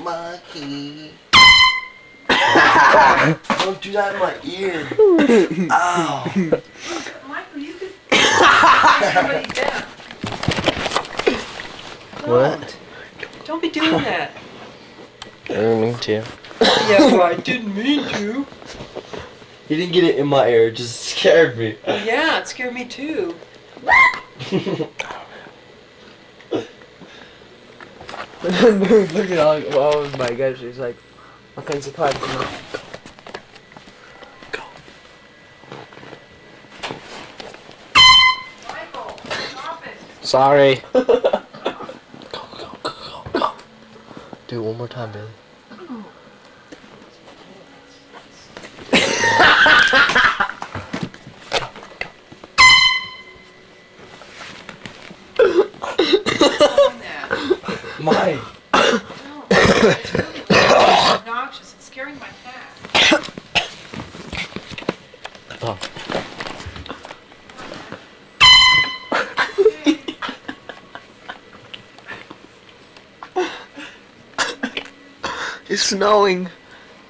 monkey. Don't do that in my ear. Ow. Michael, you could put somebody down. What? Don't be doing that. I didn't mean to. Yeah, well, I didn't mean to. He didn't get it in my ear, it just scared me. Yeah, it scared me too. Look at all, oh my gosh, it's like all kinds of cards. Michael, stop it. Sorry. Go. Do it one more time, Billy. Mine. No, it's really obnoxious. It's scaring my cat. Oh. It's snowing.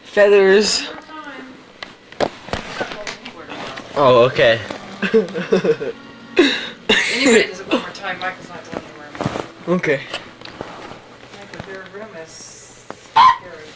Feathers. One more time. Oh, okay. Anybody does it one more time, Michael's not going anywhere more. Okay. Michael, your room is scary.